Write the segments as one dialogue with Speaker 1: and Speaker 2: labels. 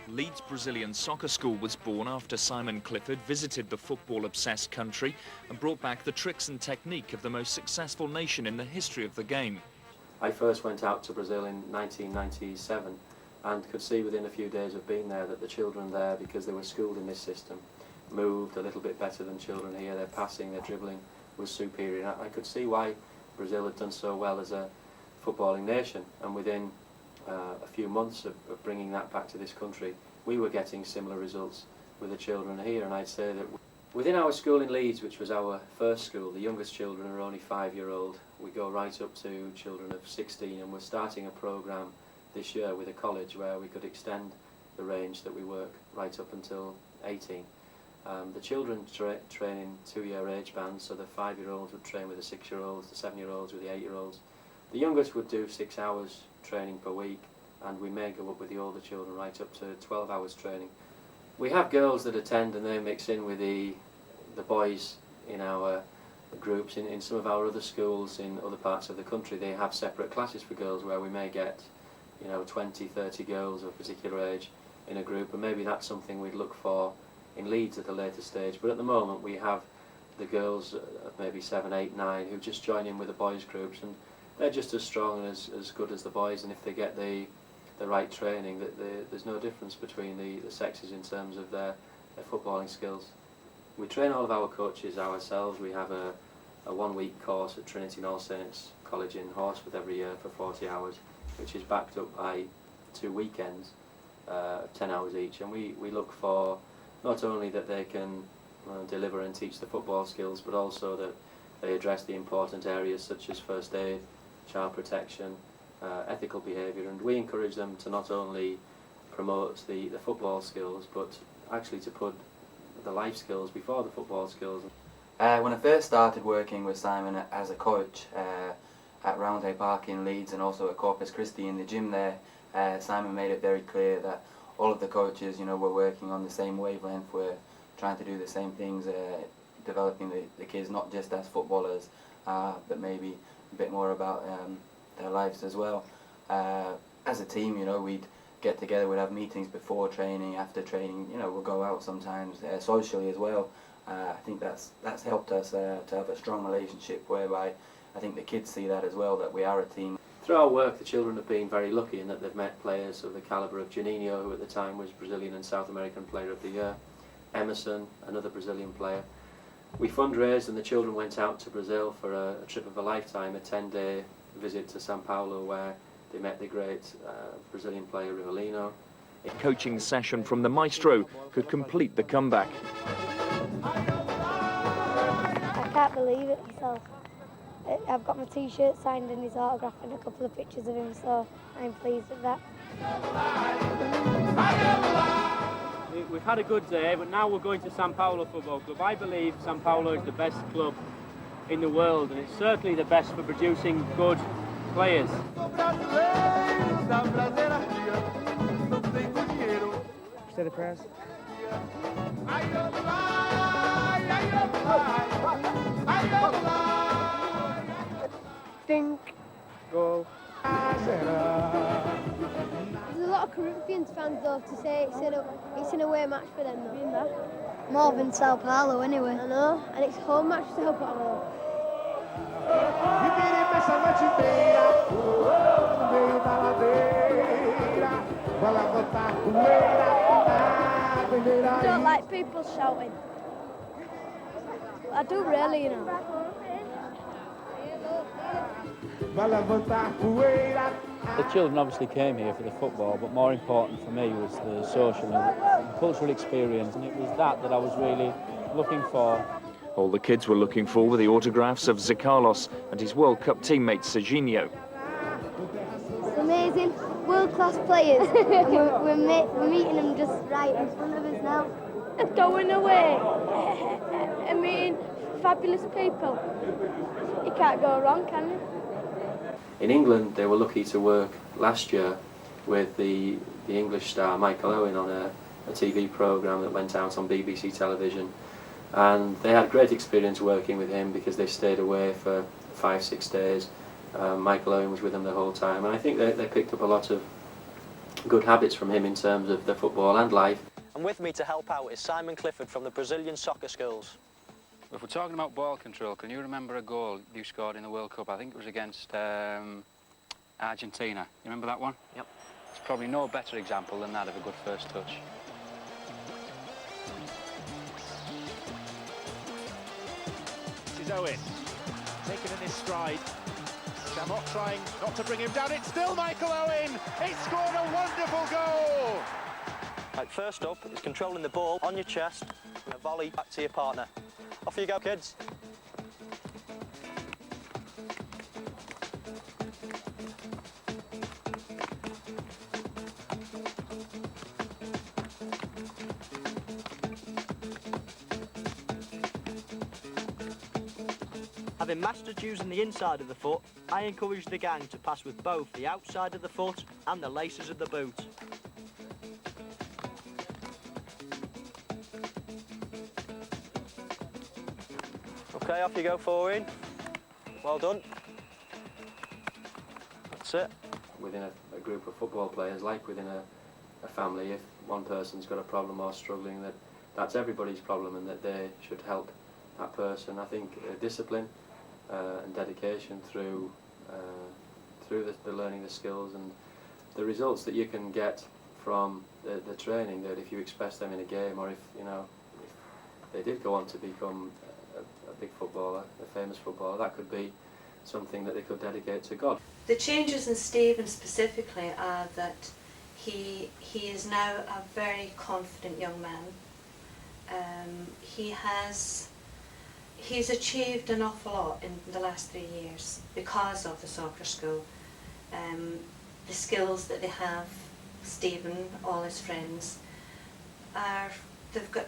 Speaker 1: Leeds Brazilian soccer school was born after Simon Clifford visited the football-obsessed country and brought back the tricks and technique of the most successful nation in the history of the game.
Speaker 2: I first went out to Brazil in 1997 and could see within a few days of being there that the children there, because they were schooled in this system, moved a little bit better than children here. Their passing, their dribbling was superior. I could see why Brazil had done so well as a footballing nation, and within a few months of bringing that back to this country, we were getting similar results with the children here. And I'd say that within our school in Leeds, which was our first school, the youngest children are only 5-year-old. We go right up to children of 16, and we're starting a programme this year with a college where we could extend the range that we work right up until 18. The children train in 2-year age bands, so the 5-year-olds would train with the 6-year-olds, the 7-year-olds with the 8-year-olds. The youngest would do 6 hours training per week, and we may go up with the older children right up to 12 hours training. We have girls that attend and they mix in with the boys in our groups. In some of our other schools in other parts of the country, they have separate classes for girls where we may get 20, 30 girls of a particular age in a group, and maybe that's something we'd look for in Leeds at a later stage. But at the moment we have the girls of maybe 7, 8, 9 who just join in with the boys groups, and they're just as strong and as good as the boys, and if they get the right training, there's no difference between the sexes in terms of their footballing skills. We train all of our coaches ourselves. We have a 1-week course at Trinity and All Saints College in Horsforth every year for 40 hours, which is backed up by 2 weekends, 10 hours each, and we look for not only that they can deliver and teach the football skills, but also that they address the important areas such as first aid, child protection, ethical behaviour, and we encourage them to not only promote the football skills, but actually to put the life skills before the football skills.
Speaker 3: When I first started working with Simon as a coach at Roundhay Park in Leeds and also at Corpus Christi in the gym there, Simon made it very clear that all of the coaches, were working on the same wavelength. We're trying to do the same things, developing the kids not just as footballers, but maybe a bit more about their lives as well. As a team, we'd get together, we'd have meetings before training, after training, we'll go out sometimes socially as well. I think that's helped us to have a strong relationship, whereby I think the kids see that as well, that we are a team.
Speaker 2: Through our work, the children have been very lucky in that they've met players of the calibre of Juninho, who at the time was Brazilian and South American Player of the Year, Emerson, another Brazilian player. We fundraised and the children went out to Brazil for a trip of a lifetime, a 10-day visit to Sao Paulo, where they met the great Brazilian player Rivelino.
Speaker 1: A coaching session from the maestro could complete the comeback.
Speaker 4: I can't believe it myself. I've got my t-shirt signed and his autograph and a couple of pictures of him, so I'm pleased with that.
Speaker 5: We've had a good day, but now we're going to Sao Paulo Football Club. I believe Sao Paulo is the best club in the world, and it's certainly the best for producing good players.
Speaker 6: Say the prayers.
Speaker 4: Think.
Speaker 6: Go.
Speaker 4: There's a lot of Corinthians fans though to say it's an away match for them though. More than Sao Paulo anyway. I know, and it's home match to Sao Paulo. I don't like people shouting. I do really,
Speaker 5: The children obviously came here for the football, but more important for me was the social and cultural experience, and it was that I was really looking for.
Speaker 1: All the kids were looking for were the autographs of Socrates and his World Cup teammate Serginho.
Speaker 4: It's amazing, world-class players. we're meeting them just right in front of us now. Going away and meeting fabulous people. You can't go wrong, can you?
Speaker 2: In England, they were lucky to work last year with the English star Michael Owen on a TV programme that went out on BBC television, and they had great experience working with him because they stayed away for 5-6 days. Michael Owen was with them the whole time, and I think they picked up a lot of good habits from him in terms of the football and life.
Speaker 7: And with me to help out is Simon Clifford from the Brazilian soccer schools.
Speaker 8: If we're talking about ball control, can you remember a goal you scored in the World Cup? I think it was against Argentina. You remember that one?
Speaker 7: Yep.
Speaker 8: It's probably no better example than that of a good first touch.
Speaker 9: This is Owen, taken in his stride. Chamot trying not to bring him down. It's still Michael Owen. He scored a wonderful goal.
Speaker 7: Right, first up is controlling the ball on your chest and a volley back to your partner. Off you go, kids. Having mastered using the inside of the foot, I encourage the gang to pass with both the outside of the foot and the laces of the boot. Okay, off you go, forward. Well done. That's it.
Speaker 2: Within a group of football players, like within a family, if one person's got a problem or struggling, that's everybody's problem and that they should help that person. I think discipline and dedication through the learning the skills and the results that you can get from the training, that if you express them in a game, or if they did go on to become a big footballer, a famous footballer, that could be something that they could dedicate to God.
Speaker 10: The changes in Stephen specifically are that he is now a very confident young man. He's achieved an awful lot in the last 3 years because of the soccer school. The skills that they have, Stephen, all his friends, they've got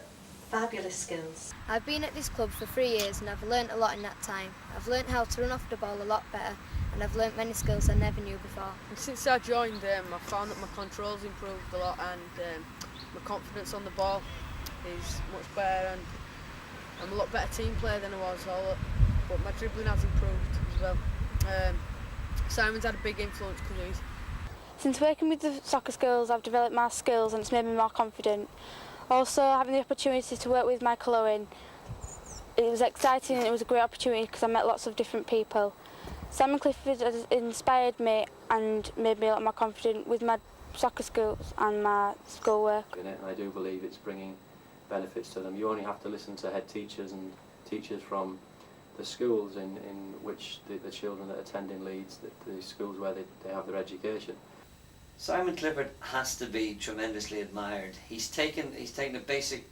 Speaker 10: fabulous skills.
Speaker 4: I've been at this club for 3 years and I've learnt a lot in that time. I've learnt how to run off the ball a lot better and I've learnt many skills I never knew before.
Speaker 11: And since I joined, I found that my control's improved a lot and my confidence on the ball is much better and I'm a lot better team player than I was, but my dribbling has improved as well. Simon's had a big influence because he's...
Speaker 4: Since working with the soccer schools, I've developed my skills and it's made me more confident. Also, having the opportunity to work with Michael Owen, it was exciting and it was a great opportunity because I met lots of different people. Simon Clifford has inspired me and made me a lot more confident with my soccer skills and my schoolwork.
Speaker 2: And I do believe it's bringing benefits to them. You only have to listen to head teachers and teachers from the schools in which the children that attend in Leeds, the schools where they have their education.
Speaker 12: Simon Clifford has to be tremendously admired. He's taken a basic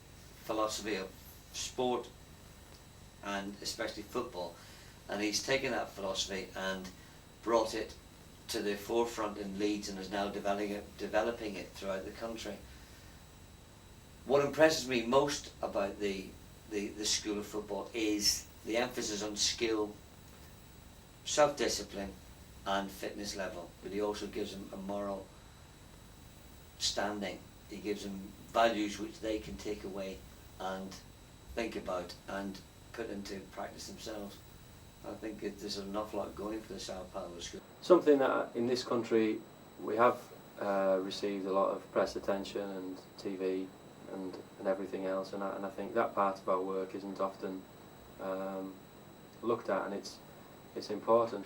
Speaker 12: philosophy of sport and especially football, and he's taken that philosophy and brought it to the forefront in Leeds and is now developing it throughout the country. What impresses me most about the School of Football is the emphasis on skill, self-discipline and fitness level, but he also gives them a moral standing. He gives them values which they can take away and think about and put into practice themselves. I think there's an awful lot going for the Sao Paulo School.
Speaker 2: Something that in this country we have received a lot of press attention and TV and everything else, and I think that part of our work isn't often looked at, and it's important.